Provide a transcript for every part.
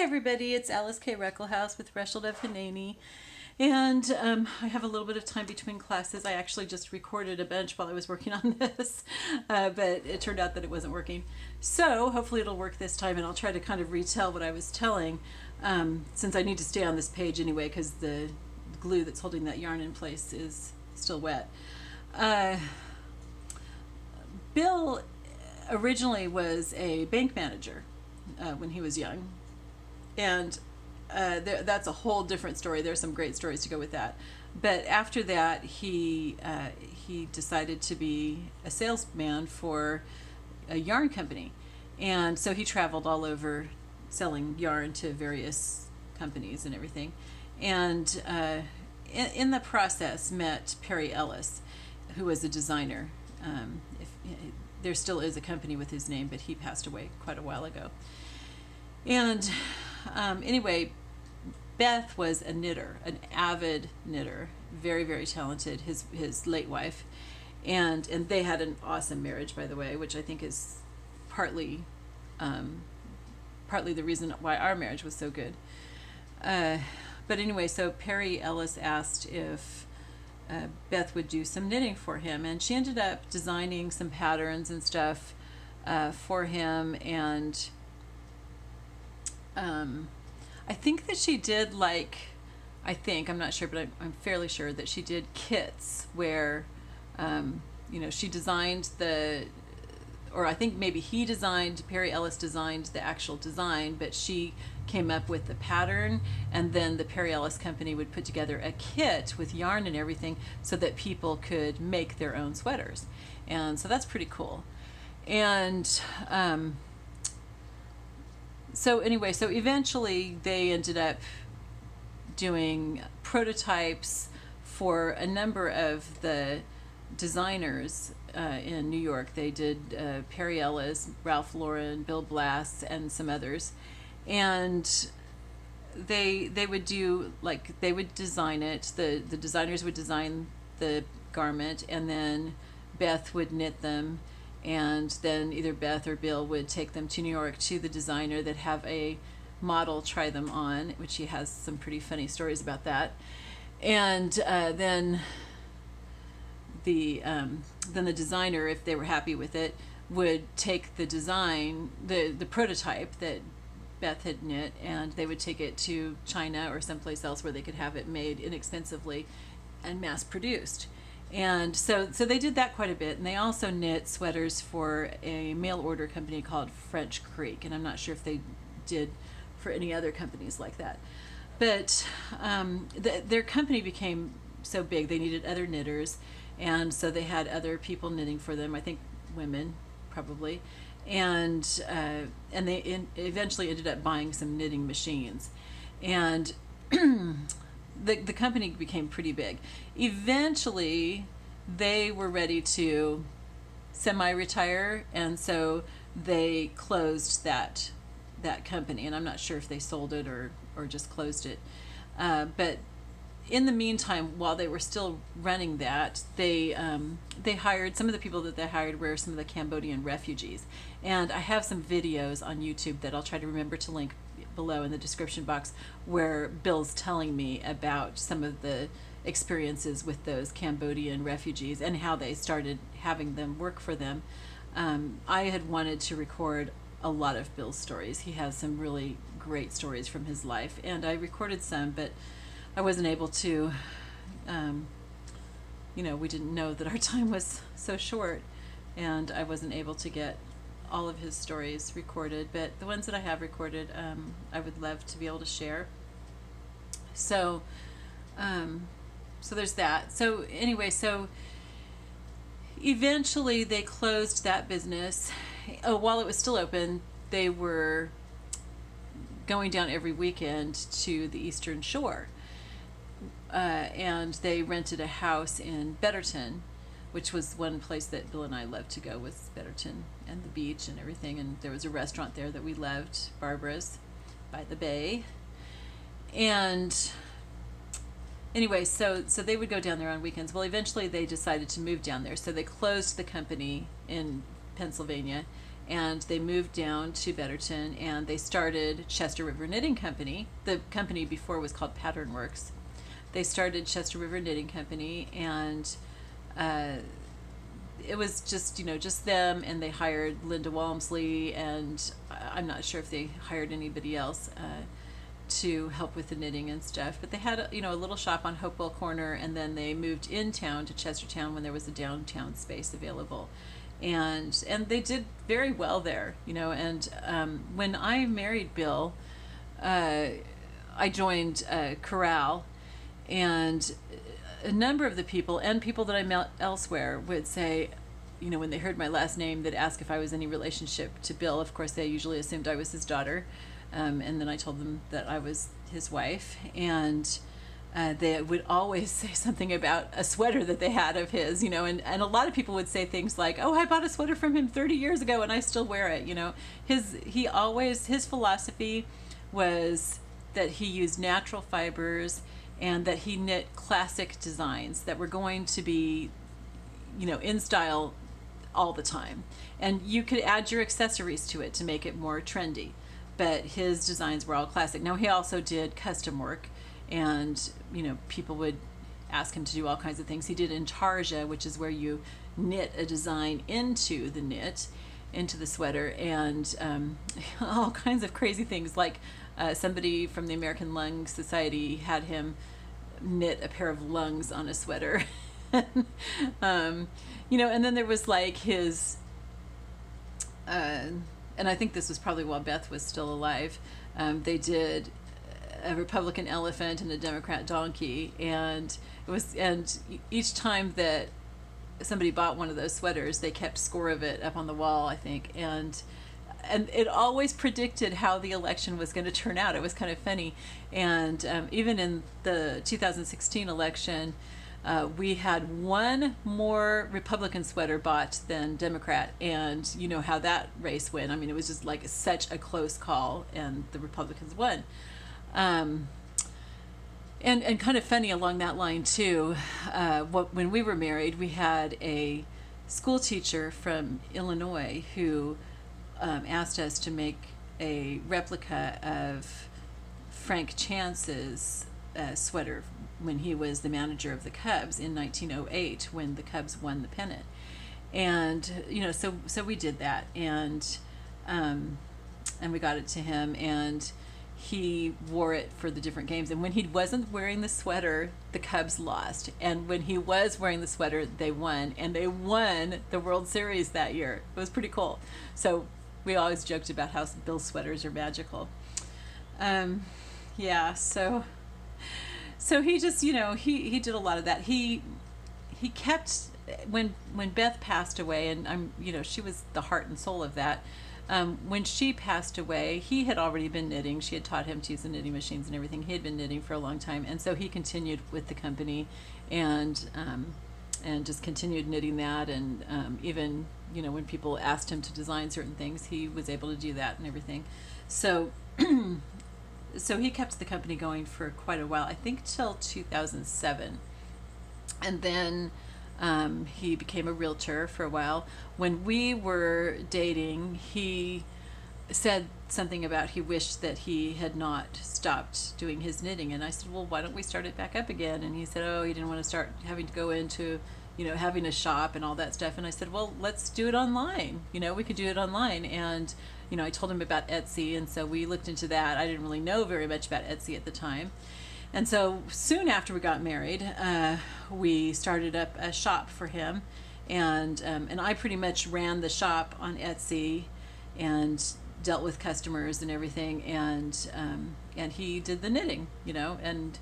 everybody, it's Alyce-Kay Ruckelshaus with Reshled of Hineni. And I have a little bit of time between classes. I actually just recorded a bunch while I was working on this, but it turned out that it wasn't working. So hopefully it'll work this time, and I'll try to kind of retell what I was telling, since I need to stay on this page anyway because the glue that's holding that yarn in place is still wet. Bill originally was a bank manager when he was young, and that's a whole different story. There's some great stories to go with that. But after that, he decided to be a salesman for a yarn company, and so he traveled all over selling yarn to various companies and everything. And in the process, met Perry Ellis, who was a designer. There still is a company with his name, but he passed away quite a while ago. And anyway, Beth was a knitter, an avid knitter, very, very talented, his late wife. And they had an awesome marriage, by the way, which I think is partly the reason why our marriage was so good. But anyway, so Perry Ellis asked if Beth would do some knitting for him, and she ended up designing some patterns and stuff for him. And I think that she did, I'm not sure, but I'm fairly sure that she did kits where, she designed or I think maybe Perry Ellis designed the actual design, but she came up with the pattern, and then the Perry Ellis company would put together a kit with yarn and everything so that people could make their own sweaters. And so that's pretty cool. And so eventually they ended up doing prototypes for a number of the designers in New York. They did Perry Ellis, Ralph Lauren, Bill Blass, and some others. And they would do, they would design it. The designers would design the garment, and then Beth would knit them, and then either Beth or Bill would take them to New York to the designer that have a model try them on, which he has some pretty funny stories about that. And then the designer, if they were happy with it, would take the design, the prototype that Beth had knit, and they would take it to China or someplace else where they could have it made inexpensively and mass produced. And so they did that quite a bit. And they also knit sweaters for a mail order company called French Creek, and I'm not sure if they did for any other companies like that. But their company became so big they needed other knitters, and so they had other people knitting for them, I think women probably. And they eventually ended up buying some knitting machines, and the company became pretty big. Eventually, they were ready to semi-retire, and so they closed that company. And I'm not sure if they sold it or just closed it. But in the meantime, while they were still running that, they hired, some of the people that they hired were some of the Cambodian refugees. And I have some videos on YouTube that I'll try to remember to link below in the description box, where Bill's telling me about some of the experiences with those Cambodian refugees and how they started having them work for them. I had wanted to record a lot of Bill's stories. He has some really great stories from his life, and I recorded some, but I wasn't able to, we didn't know that our time was so short, and I wasn't able to get all of his stories recorded, but the ones that I have recorded, I would love to be able to share. So there's that. So anyway, so eventually they closed that business. While it was still open, they were going down every weekend to the Eastern Shore. And they rented a house in Betterton, which was one place that Bill and I loved to go, was Betterton and the beach and everything. And there was a restaurant there that we loved, Barbara's, by the bay. And anyway, so they would go down there on weekends. Well, eventually they decided to move down there, so they closed the company in Pennsylvania, and they moved down to Betterton, and they started Chester River Knitting Company. The company before was called Pattern Works. They started Chester River Knitting Company, and it was just, just them, and they hired Linda Walmsley, and I'm not sure if they hired anybody else to help with the knitting and stuff. But they had a little shop on Hopewell Corner, and then they moved in town to Chestertown when there was a downtown space available. And they did very well there, and when I married Bill, I joined Corral, and a number of the people and people that I met elsewhere would say, when they heard my last name, they'd ask if I was any relationship to Bill. Of course, they usually assumed I was his daughter, and then I told them that I was his wife, and they would always say something about a sweater that they had of his, and a lot of people would say things like, oh, I bought a sweater from him 30 years ago and I still wear it. His philosophy was that he used natural fibers, and that he knit classic designs that were going to be, in style all the time. And you could add your accessories to it to make it more trendy. But his designs were all classic. Now, he also did custom work, and, people would ask him to do all kinds of things. He did intarsia, which is where you knit a design into the knit, into the sweater, and all kinds of crazy things. Like somebody from the American Lung Society had him knit a pair of lungs on a sweater. And then there was like his, and I think this was probably while Beth was still alive, they did a Republican elephant and a Democrat donkey, and each time that somebody bought one of those sweaters, they kept score of it up on the wall, I think, and it always predicted how the election was going to turn out. It was kind of funny. And even in the 2016 election, we had one more Republican sweater bought than Democrat, and you know how that race went. I mean, it was just like such a close call, and the Republicans won. And kind of funny along that line too, when we were married, we had a school teacher from Illinois who asked us to make a replica of Frank Chance's sweater when he was the manager of the Cubs in 1908, when the Cubs won the pennant. And so we did that, and we got it to him, and he wore it for the different games. And when he wasn't wearing the sweater, the Cubs lost. And when he was wearing the sweater, they won. And they won the World Series that year. It was pretty cool. So we always joked about how Bill's sweaters are magical. So he just, he did a lot of that. He kept, when Beth passed away, and she was the heart and soul of that. When she passed away, he had already been knitting. She had taught him to use the knitting machines and everything. He had been knitting for a long time, and so he continued with the company, and just continued knitting that. And even when people asked him to design certain things, he was able to do that and everything. So so he kept the company going for quite a while. I think till 2007, and then he became a realtor for a while. When we were dating, he said something about he wished that he had not stopped doing his knitting. And I said, well, why don't we start it back up again? And he said, oh, he didn't want to start having to go into, having a shop and all that stuff. And I said, well, let's do it online. We could do it online. And, I told him about Etsy. And so we looked into that. I didn't really know very much about Etsy at the time. And so soon after we got married, we started up a shop for him, and I pretty much ran the shop on Etsy, and dealt with customers and everything, and he did the knitting, and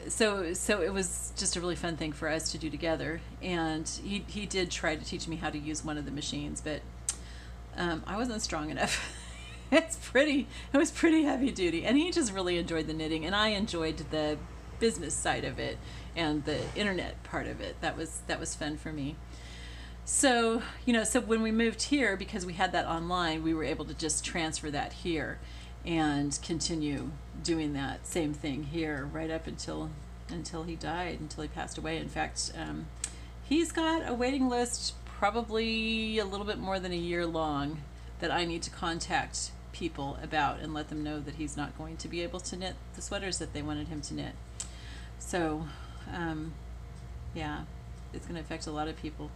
so it was just a really fun thing for us to do together. And he did try to teach me how to use one of the machines, but I wasn't strong enough. It was pretty heavy duty, and he just really enjoyed the knitting, and I enjoyed the business side of it and the internet part of it. That was fun for me. So so when we moved here, because we had that online, we were able to just transfer that here and continue doing that same thing here right up until he died, until he passed away. In fact, he's got a waiting list probably a little bit more than a year long that I need to contact people about and let them know that he's not going to be able to knit the sweaters that they wanted him to knit. So, yeah, it's going to affect a lot of people.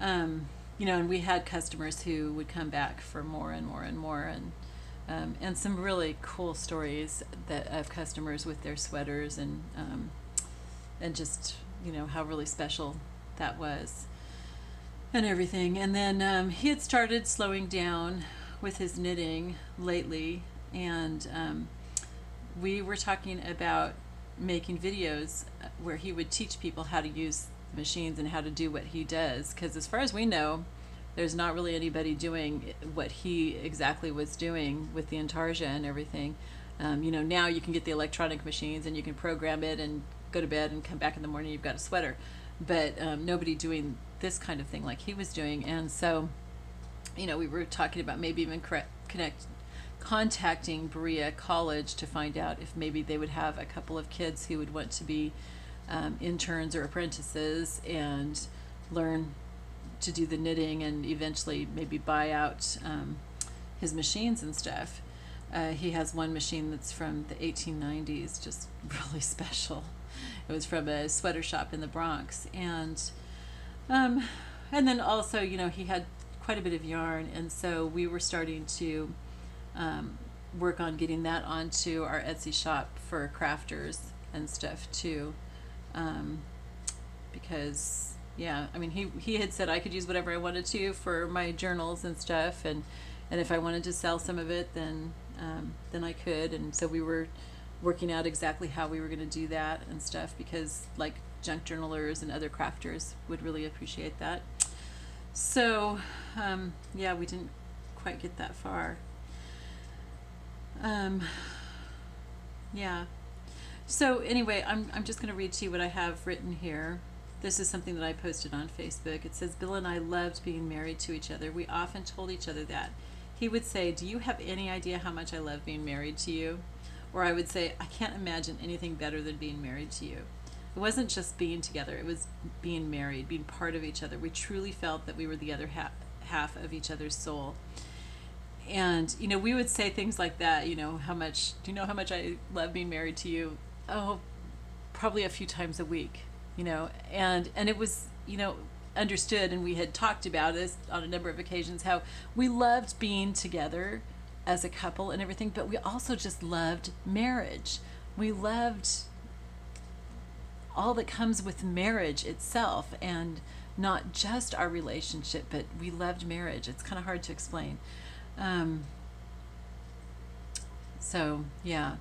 You know, and we had customers who would come back for more and more and more, and some really cool stories that of customers with their sweaters, and just, you know, how really special that was and everything. And then he had started slowing down with his knitting lately, and we were talking about making videos where he would teach people how to use machines and how to do what he does, because as far as we know, there's not really anybody doing what he exactly was doing with the intarsia and everything. You know, now you can get the electronic machines and you can program it and go to bed and come back in the morning, you've got a sweater, but nobody doing this kind of thing like he was doing. And so, you know, we were talking about maybe even contacting Berea College to find out if maybe they would have a couple of kids who would want to be interns or apprentices and learn to do the knitting and eventually maybe buy out his machines and stuff. He has one machine that's from the 1890s, just really special. It was from a sweater shop in the Bronx. And then also, you know, he had quite a bit of yarn, and so we were starting to work on getting that onto our Etsy shop for crafters and stuff too, because yeah, I mean, he had said I could use whatever I wanted to for my journals and stuff, and if I wanted to sell some of it, then I could. And so we were working out exactly how we were going to do that and stuff, because like junk journalers and other crafters would really appreciate that. So yeah, we didn't quite get that far. Yeah. So anyway, I'm just going to read to you what I have written here. This is something that I posted on Facebook. It says, Bill and I loved being married to each other. We often told each other that. He would say, do you have any idea how much I love being married to you? Or I would say, I can't imagine anything better than being married to you. It wasn't just being together, it was being married, being part of each other. We truly felt that we were the other half of each other's soul. And, you know, we would say things like that, you know, do you know how much I love being married to you? Oh, probably a few times a week, you know, and it was, you know, understood, and we had talked about this on a number of occasions, how we loved being together as a couple and everything, but we also just loved marriage. We loved all that comes with marriage itself, and not just our relationship, but we loved marriage. It's kind of hard to explain. So yeah.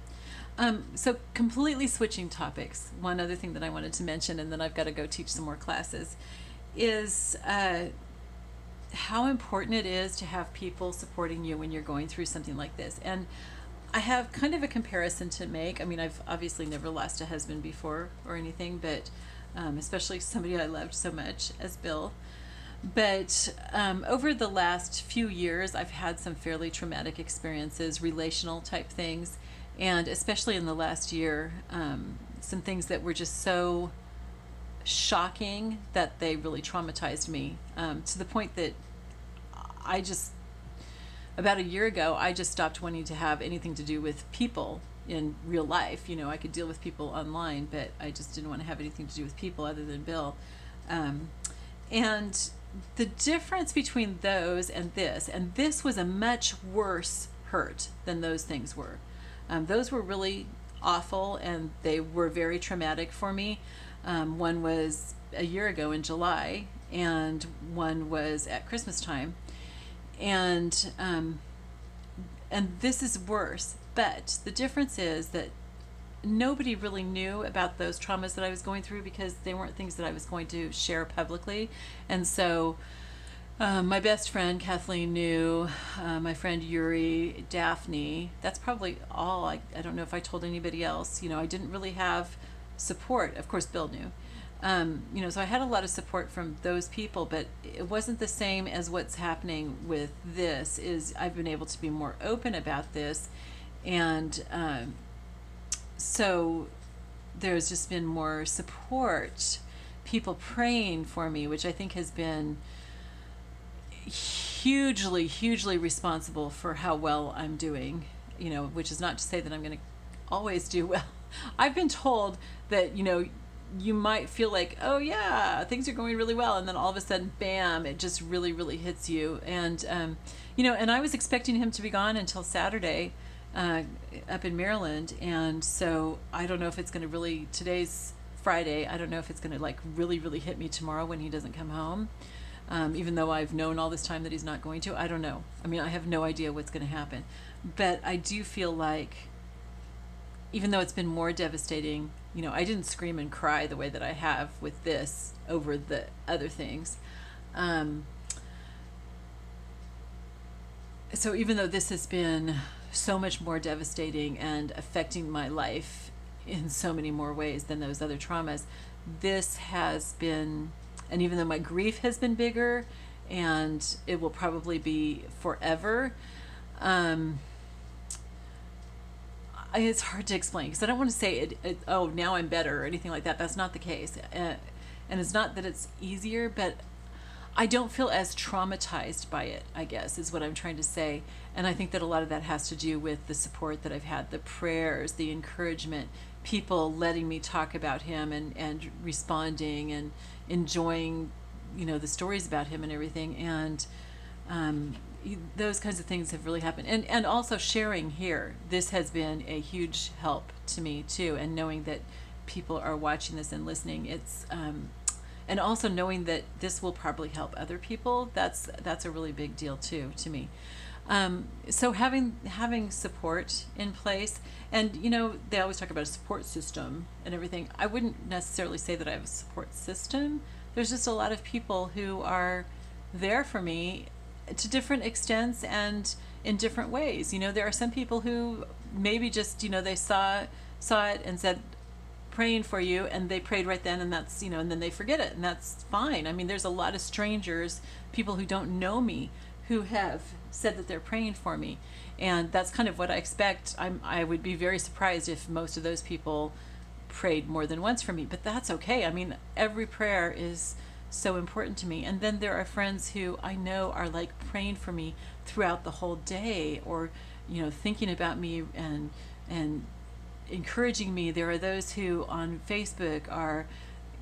So completely switching topics, one other thing that I wanted to mention, and then I've got to go teach some more classes, is how important it is to have people supporting you when you're going through something like this. And I have kind of a comparison to make. I mean, I've obviously never lost a husband before or anything, but especially somebody I loved so much as Bill. But over the last few years, I've had some fairly traumatic experiences, relational type things, and especially in the last year, some things that were just so shocking that they really traumatized me, to the point that about a year ago, I just stopped wanting to have anything to do with people in real life. You know, I could deal with people online, but I just didn't want to have anything to do with people other than Bill. And the difference between those and this was a much worse hurt than those things were. Those were really awful, and they were very traumatic for me. One was a year ago in July, and one was at Christmas time. And this is worse, but the difference is that nobody really knew about those traumas that I was going through, because they weren't things that I was going to share publicly. And so my best friend Kathleen knew, my friend Yuri, Daphne. That's probably all. I don't know if I told anybody else. You know, I didn't really have support. Of course, Bill knew. You know, so I had a lot of support from those people, but it wasn't the same as what's happening with this. Is I've been able to be more open about this, and so there's just been more support, people praying for me, which I think has been hugely responsible for how well I'm doing, which is not to say that I'm going to always do well. I've been told that, you might feel like, oh yeah, things are going really well, and then all of a sudden, bam, it just really hits you. And, and I was expecting him to be gone until Saturday, up in Maryland. And so I don't know if it's going to really, today's Friday, I don't know if it's going to like really hit me tomorrow when he doesn't come home. Even though I've known all this time that he's not going to, I don't know. I mean, I have no idea what's going to happen. But I do feel like, even though it's been more devastating, I didn't scream and cry the way that I have with this over the other things. So even though this has been so much more devastating and affecting my life in so many more ways than those other traumas, this has been, and even though my grief has been bigger and it will probably be forever, it's hard to explain because I don't want to say oh, now I'm better or anything like that. That's not the case. And it's not that it's easier, but I don't feel as traumatized by it, I guess, is what I'm trying to say. And I think that a lot of that has to do with the support that I've had, the prayers, the encouragement, people letting me talk about him and responding and enjoying, the stories about him and everything. And those kinds of things have really happened. And also sharing here. This has been a huge help to me too. And knowing that people are watching this and listening, it's, and also knowing that this will probably help other people. That's a really big deal too, to me. So having support in place, and they always talk about a support system and everything. I wouldn't necessarily say that I have a support system. There's just a lot of people who are there for me to different extents and in different ways. There are some people who maybe just, they saw it and said, praying for you, and they prayed right then, and that's, and then they forget it, and that's fine. I mean, there's a lot of strangers, people who don't know me, who have said that they're praying for me, and that's kind of what I expect. I would be very surprised if most of those people prayed more than once for me, but that's okay. I mean, every prayer is so important to me. And then there are friends who I know are like praying for me throughout the whole day, or thinking about me and encouraging me. There are those who on Facebook are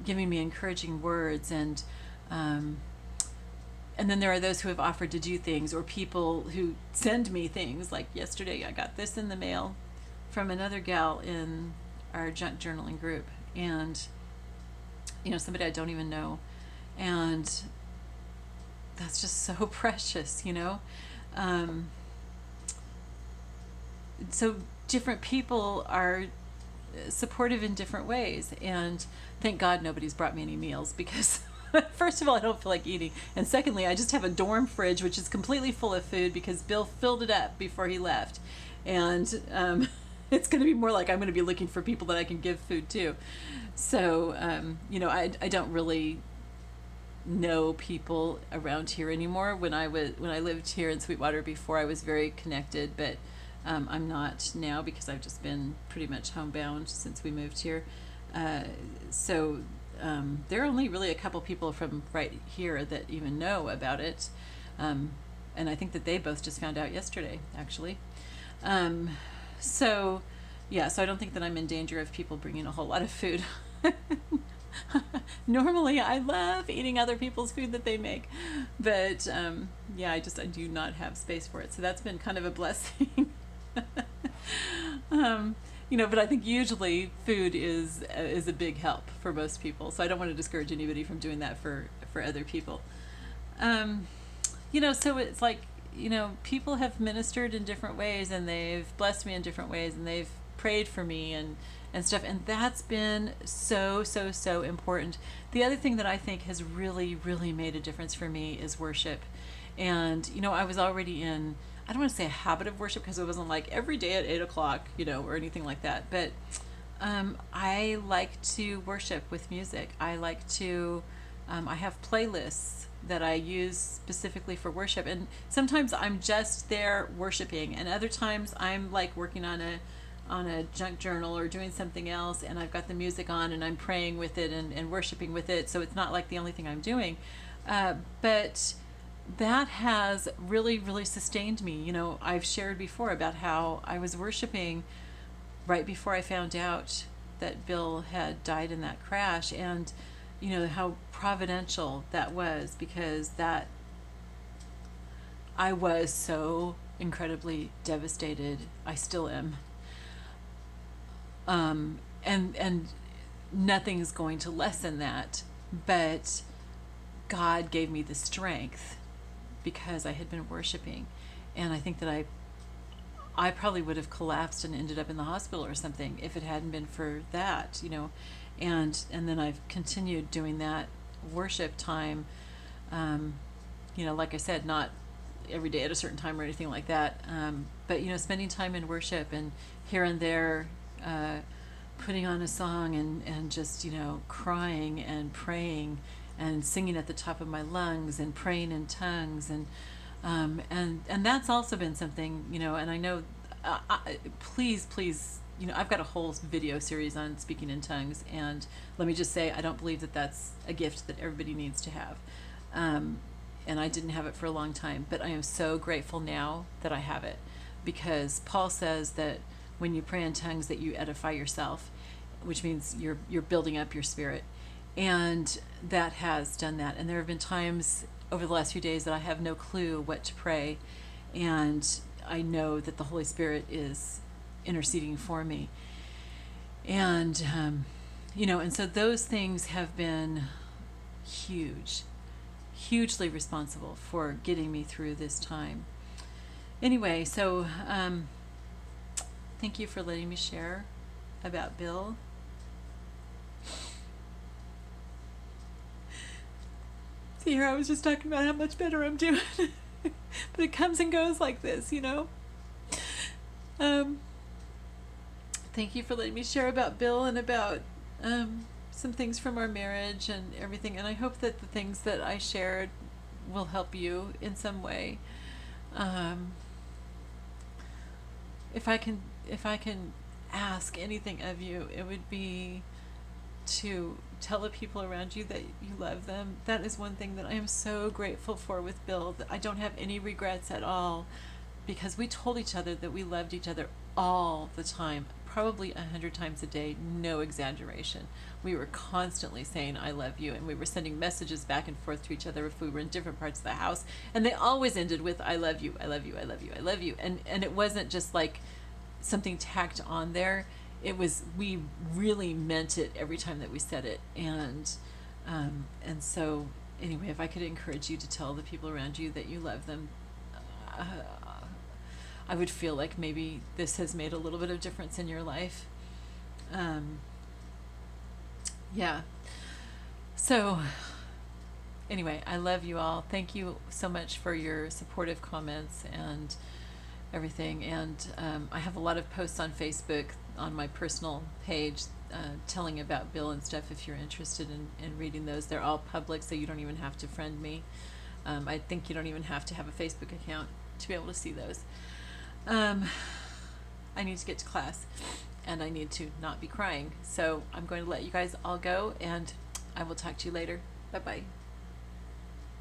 giving me encouraging words, and then there are those who have offered to do things, or people who send me things. Like yesterday I got this in the mail from another gal in our junk journaling group, and somebody I don't even know, and that's just so precious. So different people are supportive in different ways, and thank God nobody's brought me any meals, because first of all, I don't feel like eating, and secondly, I just have a dorm fridge which is completely full of food because Bill filled it up before he left, and it's going to be more like I'm going to be looking for people that I can give food to. So I don't really know people around here anymore. When I lived here in Sweetwater before, I was very connected, but I'm not now because I've just been pretty much homebound since we moved here. So there are only really a couple people from right here that even know about it. And I think that they both just found out yesterday, actually. So I don't think that I'm in danger of people bringing a whole lot of food. Normally I love eating other people's food that they make, but I do not have space for it. So that's been kind of a blessing. But I think usually food is a big help for most people. So I don't want to discourage anybody from doing that for other people. So it's like, people have ministered in different ways, and they've blessed me in different ways, and they've prayed for me and stuff. And that's been so important. The other thing that I think has really made a difference for me is worship. And, I was already in, I don't want to say a habit of worship, because it wasn't like every day at 8:00, or anything like that. But I like to worship with music. I like to, I have playlists that I use specifically for worship. And sometimes I'm just there worshiping, and other times I'm like working on a junk journal or doing something else, and I've got the music on and I'm praying with it and worshiping with it. So it's not like the only thing I'm doing. But that has really, really sustained me. You know, I've shared before about how I was worshiping right before I found out that Bill had died in that crash, and you know how providential that was, because that I was so incredibly devastated. I still am. And nothing's going to lessen that, but God gave me the strength because I had been worshiping, and I think that I probably would have collapsed and ended up in the hospital or something if it hadn't been for that, you know. And then I've continued doing that worship time, you know, like I said, not every day at a certain time or anything like that, but you know, spending time in worship, and here and there putting on a song, and just, you know, crying and praying and singing at the top of my lungs and praying in tongues, and that's also been something, you know. And I know, please, you know, I've got a whole video series on speaking in tongues, and let me just say, I don't believe that that's a gift that everybody needs to have, and I didn't have it for a long time, but I am so grateful now that I have it, because Paul says that when you pray in tongues that you edify yourself, which means you're building up your spirit, and that has done that. And there have been times over the last few days that I have no clue what to pray, and I know that the Holy Spirit is interceding for me, and you know, and so those things have been hugely responsible for getting me through this time. Anyway, so thank you for letting me share about Bill. See, here I was just talking about how much better I'm doing, but it comes and goes like this, you know. Thank you for letting me share about Bill and about some things from our marriage and everything. And I hope that the things that I shared will help you in some way. If I can ask anything of you, it would be to tell the people around you that you love them. That is one thing that I am so grateful for with Bill, that I don't have any regrets at all, because we told each other that we loved each other all the time, probably 100 times a day, no exaggeration. We were constantly saying I love you, and we were sending messages back and forth to each other if we were in different parts of the house, and they always ended with I love you, I love you, I love you, I love you. And it wasn't just like something tacked on there. It was, we really meant it every time that we said it. And so anyway, if I could encourage you to tell the people around you that you love them, I would feel like maybe this has made a little bit of difference in your life. Yeah. So anyway, I love you all. Thank you so much for your supportive comments and everything. And I have a lot of posts on Facebook on my personal page telling about Bill and stuff. If you're interested in reading those, they're all public, so you don't even have to friend me. I think you don't even have to have a Facebook account to be able to see those. I need to get to class, and I need to not be crying. So I'm going to let you guys all go, and I will talk to you later. Bye-bye.